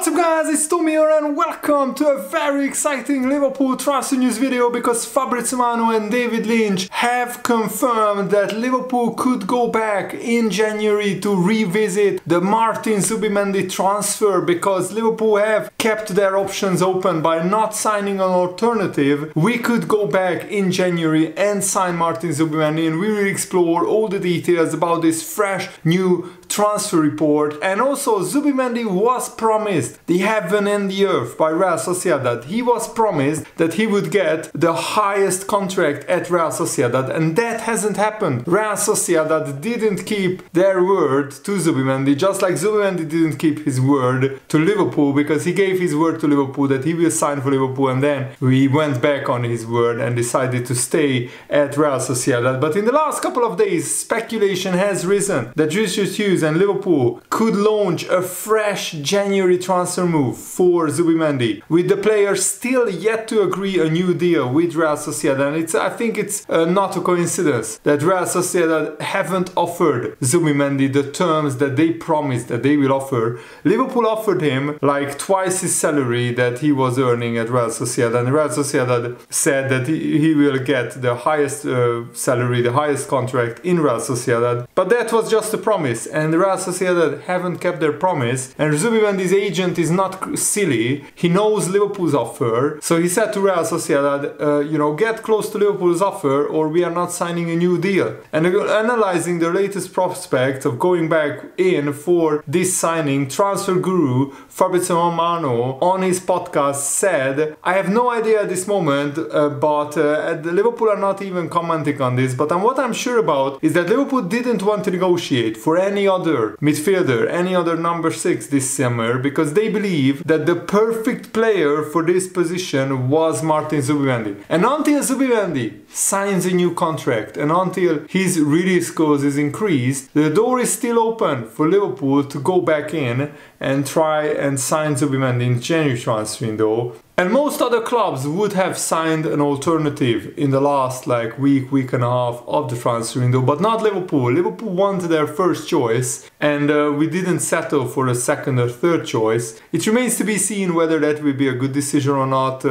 What's up guys, it's Tommy here and welcome to a very exciting Liverpool transfer news video because Fabrizio Romano and David Lynch have confirmed that Liverpool could go back in January to revisit the Martin Zubimendi transfer because Liverpool have kept their options open by not signing an alternative. We could go back in January and sign Martin Zubimendi, and we will explore all the details about this fresh new transfer report. And also Zubimendi was promised the heaven and the earth by Real Sociedad. He was promised that he would get the highest contract at Real Sociedad, and that hasn't happened. Real Sociedad didn't keep their word to Zubimendi, just like Zubimendi didn't keep his word to Liverpool, because he gave his word to Liverpool that he will sign for Liverpool, and then he went back on his word and decided to stay at Real Sociedad. But in the last couple of days, speculation has risen that Julius Hughes and Liverpool could launch a fresh January transfer move for Zubimendi, with the player still yet to agree a new deal with Real Sociedad. And I think it's not a coincidence that Real Sociedad haven't offered Zubimendi the terms that they promised that they will offer. Liverpool offered him like twice his salary that he was earning at Real Sociedad, and Real Sociedad said that he will get the highest salary, the highest contract in Real Sociedad. But that was just a promise, and Real Sociedad haven't kept their promise. And Zubimendi's agent is not silly. He knows Liverpool's offer, so he said to Real Sociedad, get close to Liverpool's offer or we are not signing a new deal. And analyzing the latest prospect of going back in for this signing, transfer guru Fabrizio Romano on his podcast said, "I have no idea at this moment, but Liverpool are not even commenting on this, but what I'm sure about is that Liverpool didn't want to negotiate for any other midfielder, any other number 6 this summer, because they believe that the perfect player for this position was Martin Zubimendi. And until Zubimendi signs a new contract and until his release clause is increased, the door is still open for Liverpool to go back in and try and sign Zubimendi in January transfer window." And most other clubs would have signed an alternative in the last week and a half of the transfer window, but not Liverpool. Liverpool wanted their first choice, and we didn't settle for a second or third choice. It remains to be seen whether that will be a good decision or not,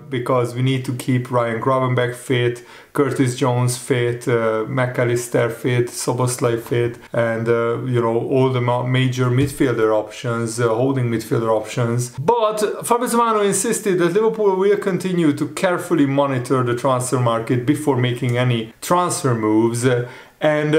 because we need to keep Ryan Gravenberch fit, Curtis Jones fit, McAllister fit, Szoboszlai fit, and all the major midfielder options, holding midfielder options. But Fabrizio Romano insisted that Liverpool will continue to carefully monitor the transfer market before making any transfer moves. And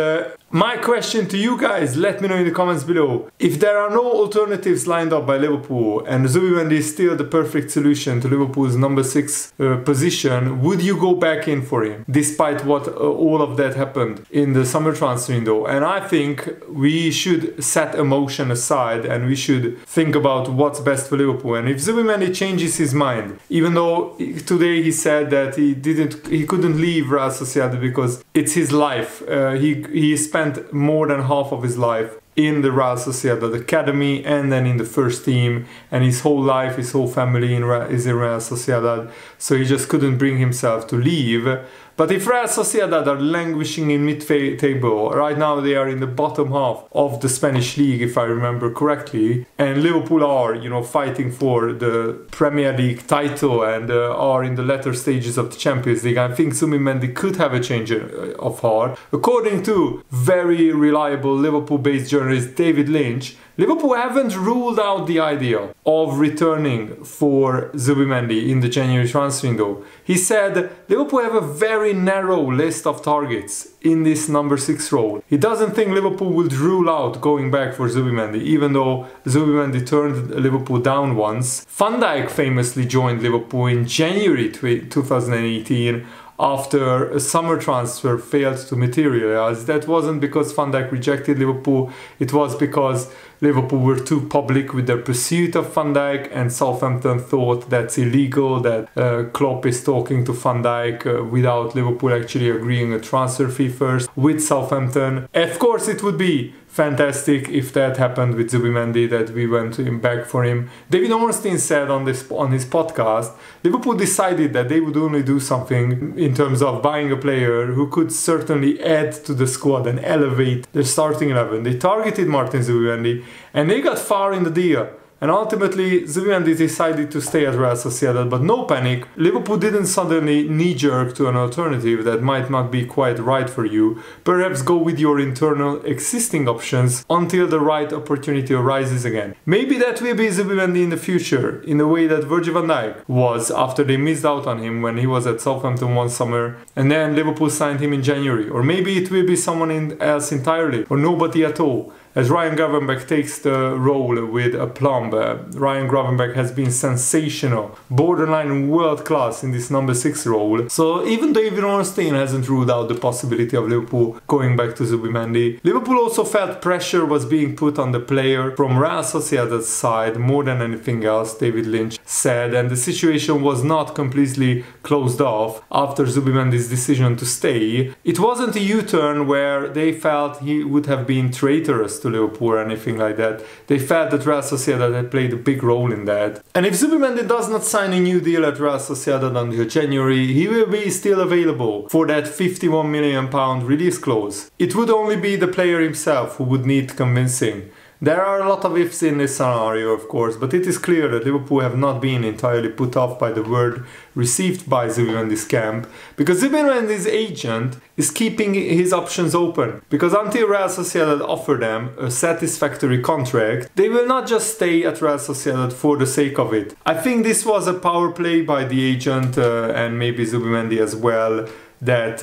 my question to you guys, let me know in the comments below, if there are no alternatives lined up by Liverpool and Zubimendi is still the perfect solution to Liverpool's number 6 position, would you go back in for him despite what all of that happened in the summer transfer window? And I think we should set emotion aside and we should think about what's best for Liverpool. And if Zubimendi changes his mind, even though today he said that he couldn't leave Real Sociedad because it's his life, he spent more than half of his life in the Real Sociedad academy and then in the first team, and his whole life, his whole family is in Real Sociedad, so he just couldn't bring himself to leave. But if Real Sociedad are languishing in mid-table, right now they are in the bottom half of the Spanish league, if I remember correctly, and Liverpool are, fighting for the Premier League title and are in the latter stages of the Champions League, I think Zubimendi could have a change of heart. According to very reliable Liverpool-based journalist David Lynch, Liverpool haven't ruled out the idea of returning for Zubimendi in the January transfer window. He said Liverpool have a very narrow list of targets in this number 6 role. He doesn't think Liverpool would rule out going back for Zubimendi, even though Zubimendi turned Liverpool down once. Van Dijk famously joined Liverpool in January 2018 after a summer transfer failed to materialize. That wasn't because Van Dijk rejected Liverpool, it was because Liverpool were too public with their pursuit of Van Dijk, and Southampton thought that's illegal, that Klopp is talking to Van Dijk without Liverpool actually agreeing a transfer fee first with Southampton. Of course it would be fantastic if that happened with Zubimendi, that we went back for him. David Ornstein said on his podcast, Liverpool decided that they would only do something in terms of buying a player who could certainly add to the squad and elevate the starting 11. They targeted Martin Zubimendi and they got far in the deal. And ultimately, Zubimendi decided to stay at Real Sociedad, but no panic. Liverpool didn't suddenly knee-jerk to an alternative that might not be quite right for you. Perhaps go with your internal existing options until the right opportunity arises again. Maybe that will be Zubimendi in the future, in the way that Virgil van Dijk was after they missed out on him when he was at Southampton one summer, and then Liverpool signed him in January. Or maybe it will be someone else entirely, or nobody at all, as Ryan Gravenberch takes the role with aplomb. Ryan Gravenberch has been sensational, borderline world class in this number 6 role. So even David Ornstein hasn't ruled out the possibility of Liverpool going back to Zubimendi. Liverpool also felt pressure was being put on the player from Real Sociedad's side more than anything else, David Lynch said, and the situation was not completely closed off after Zubimendi's decision to stay. It wasn't a U-turn where they felt he would have been traitorous to Liverpool or anything like that. They felt that Real Sociedad had played a big role in that. And if Zubimendi does not sign a new deal at Real Sociedad until January, he will be still available for that £51 million release clause. It would only be the player himself who would need convincing. There are a lot of ifs in this scenario, of course, but it is clear that Liverpool have not been entirely put off by the word received by Zubimendi's camp, because Zubimendi's agent is keeping his options open, because until Real Sociedad offer them a satisfactory contract, they will not just stay at Real Sociedad for the sake of it. I think this was a power play by the agent and maybe Zubimendi as well, that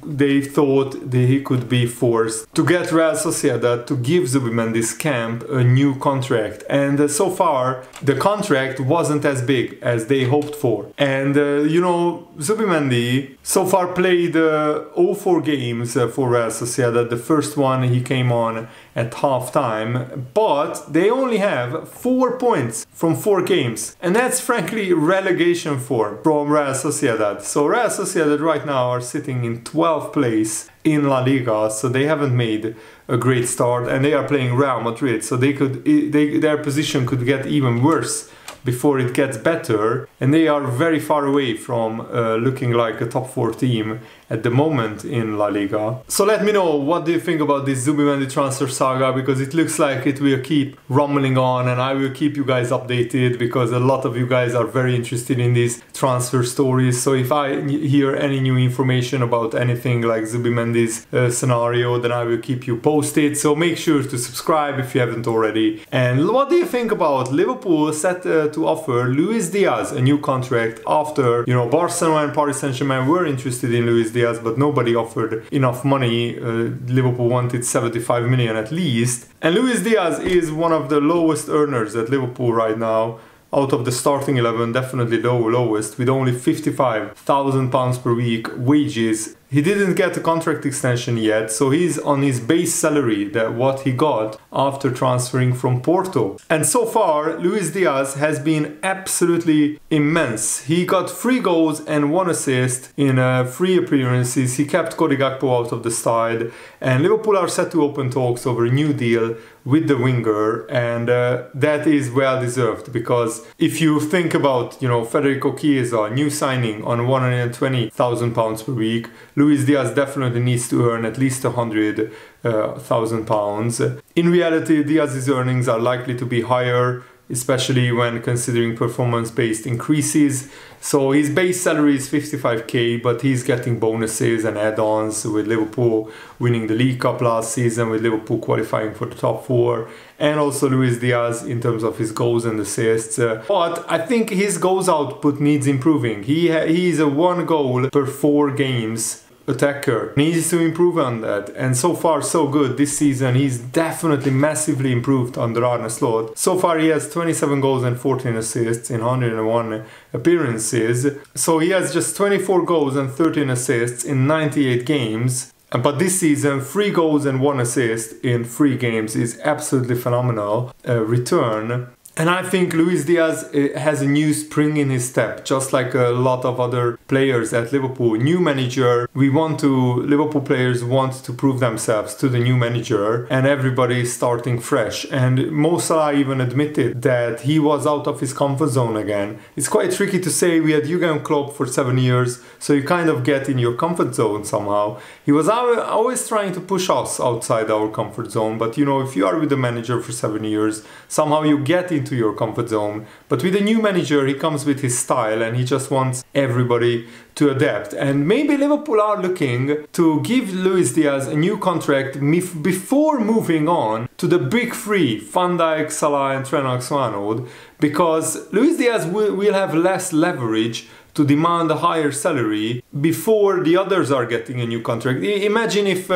they thought that he could be forced to get Real Sociedad to give Zubimendi's camp a new contract, and so far the contract wasn't as big as they hoped for. And you know, Zubimendi so far played all 4 games for Real Sociedad. The first one he came on at half-time, but they only have 4 points from 4 games, and that's frankly relegation form from Real Sociedad. So Real Sociedad right now are sitting in 12th place in La Liga, so they haven't made a great start, and they are playing Real Madrid, so their position could get even worse before it gets better, and they are very far away from looking like a top 4 team at the moment in La Liga. So let me know, what do you think about this Zubimendi transfer saga, because it looks like it will keep rumbling on, and I will keep you guys updated because a lot of you guys are very interested in these transfer stories. So if I hear any new information about anything like Zubimendi's scenario, then I will keep you posted. So make sure to subscribe if you haven't already. And what do you think about Liverpool set to offer Luis Diaz a new contract after, you know, Barcelona and Paris Saint-Germain were interested in Luis Diaz, but nobody offered enough money. Liverpool wanted 75 million at least. And Luis Diaz is one of the lowest earners at Liverpool right now. Out of the starting 11, definitely lowest, with only £55,000 per week wages. He didn't get a contract extension yet, so he's on his base salary, that what he got after transferring from Porto. And so far, Luis Diaz has been absolutely immense. He got 3 goals and 1 assist in 3 appearances. He kept Cody Gakpo out of the side, and Liverpool are set to open talks over a new deal with the winger, and that is well deserved, because if you think about, you know, Federico Chiesa, new signing on £120,000 per week, Luis Diaz definitely needs to earn at least £100,000. In reality, Diaz's earnings are likely to be higher, especially when considering performance-based increases. So his base salary is 55k, but he's getting bonuses and add-ons with Liverpool winning the League Cup last season, with Liverpool qualifying for the top 4, and also Luis Diaz in terms of his goals and assists. But I think his goals output needs improving. He is a 1 goal per 4 games attacker. Needs to improve on that, and so far so good this season. He's definitely massively improved under Arne Slot. So far he has 27 goals and 14 assists in 101 appearances, so he has just 24 goals and 13 assists in 98 games. But this season, 3 goals and 1 assist in 3 games is absolutely phenomenal return. And I think Luis Diaz has a new spring in his step, just like a lot of other players at Liverpool. New manager, Liverpool players want to prove themselves to the new manager, and everybody is starting fresh. And Mo Salah even admitted that he was out of his comfort zone again. It's quite tricky to say. We had Jurgen Klopp for 7 years, so you kind of get in your comfort zone somehow. He was always trying to push us outside our comfort zone, but you know, if you are with the manager for 7 years, somehow you get into into your comfort zone. But with a new manager, he comes with his style and he just wants everybody to adapt. And maybe Liverpool are looking to give Luis Diaz a new contract before moving on to the big three, Van Dijk, Salah and Trent Alexander-Arnold, because Luis Diaz will have less leverage to demand a higher salary before the others are getting a new contract. Imagine if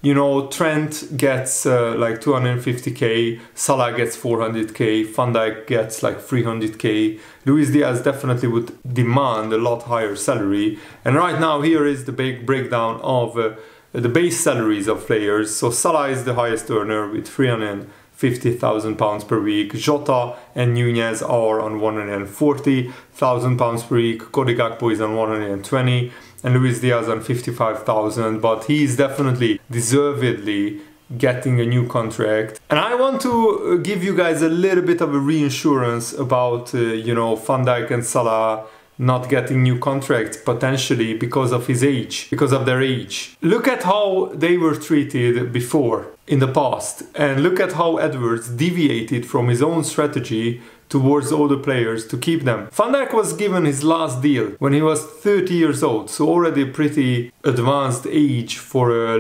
you know, Trent gets like 250k, Salah gets 400k, Van Dijk gets like 300k. Luis Diaz definitely would demand a lot higher salary. And right now here is the big breakdown of the base salaries of players. So Salah is the highest earner with £350,000 per week. Jota and Nunez are on £140,000 per week. Cody Gakpo is on 120. And Luis Diaz on 55,000, but he is definitely deservedly getting a new contract. And I want to give you guys a little bit of a reassurance about, you know, Van Dijk and Salah not getting new contracts potentially because of his age, because of their age. Look at how they were treated before in the past, and look at how Edwards deviated from his own strategy towards older players to keep them. Van Dijk was given his last deal when he was 30 years old, so already a pretty advanced age for a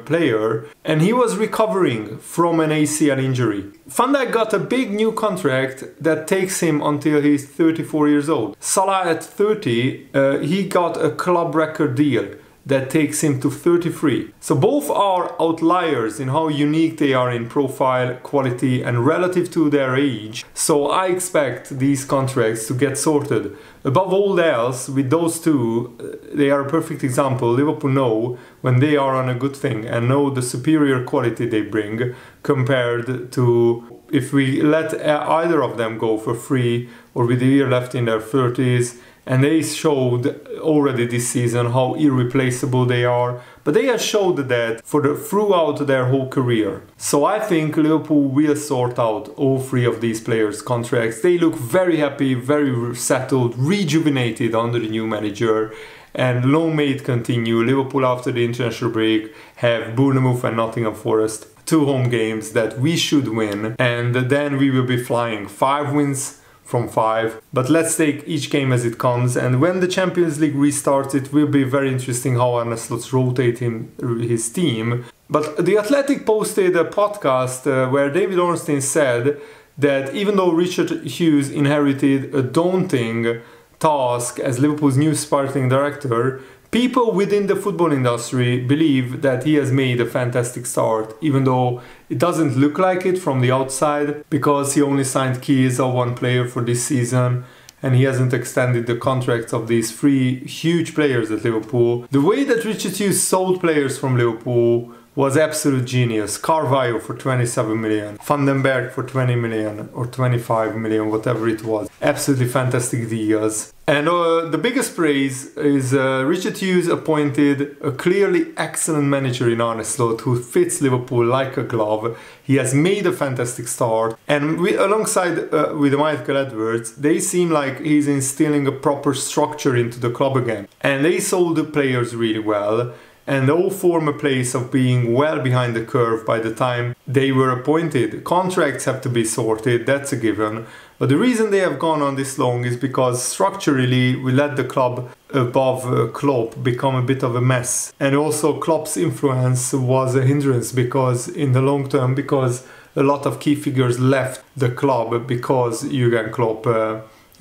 player, and he was recovering from an ACL injury. Van Dijk got a big new contract that takes him until he's 34 years old. Salah at 30, he got a club record deal that takes him to 33. So both are outliers in how unique they are in profile, quality and relative to their age. So I expect these contracts to get sorted. Above all else, with those two, they are a perfect example. Liverpool know when they are on a good thing and know the superior quality they bring compared to if we let either of them go for free or with a year left in their 30s. And they showed already this season how irreplaceable they are. But they have showed that throughout their whole career. So I think Liverpool will sort out all three of these players' contracts. They look very happy, very settled, rejuvenated under the new manager. And long may it continue. Liverpool after the international break have Bournemouth and Nottingham Forest. 2 home games that we should win. And then we will be flying 5 wins from 5, but let's take each game as it comes. And when the Champions League restarts, it will be very interesting how Arne Slot's rotate his team. But The Athletic posted a podcast where David Ornstein said that even though Richard Hughes inherited a daunting task as Liverpool's new sporting director, people within the football industry believe that he has made a fantastic start, even though it doesn't look like it from the outside, because he only signed keys of 1 player for this season and he hasn't extended the contracts of these 3 huge players at Liverpool. The way that Richard Hughes sold players from Liverpool was absolute genius. Carvalho for 27 million, Van den Berg for 20 million or 25 million, whatever it was. Absolutely fantastic deals. And the biggest praise is Richard Hughes appointed a clearly excellent manager in Arne Slot who fits Liverpool like a glove. He has made a fantastic start, and alongside with Michael Edwards, they seem like he's instilling a proper structure into the club again. And they sold the players really well. And they all form a place of being well behind the curve by the time they were appointed. Contracts have to be sorted, that's a given. But the reason they have gone on this long is because structurally we let the club above Klopp become a bit of a mess. And also Klopp's influence was a hindrance because in the long term, because a lot of key figures left the club because Jurgen Klopp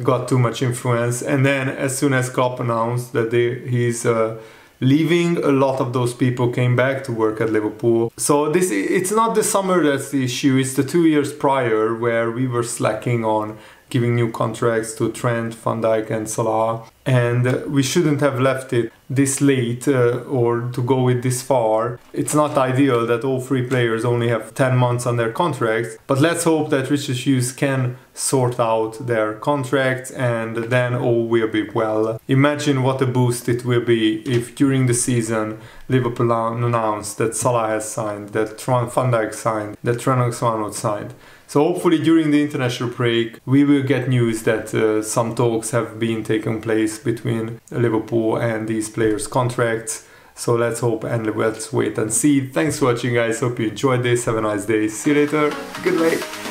got too much influence. And then as soon as Klopp announced that he's leaving, a lot of those people came back to work at Liverpool. So it's not the summer that's the issue, it's the 2 years prior where we were slacking on giving new contracts to Trent, Van Dijk and Salah. And we shouldn't have left it this late or to go it this far. It's not ideal that all 3 players only have 10 months on their contracts, but let's hope that Richard Hughes can sort out their contracts and then all will be well. Imagine what a boost it will be if during the season Liverpool announced that Salah has signed, that Van Dijk signed, that Trent Alexander-Arnold signed. So hopefully during the international break we will get news that some talks have been taking place between Liverpool and these players' contracts. So let's hope and let's wait and see. Thanks for watching guys, hope you enjoyed this, have a nice day, see you later, goodbye.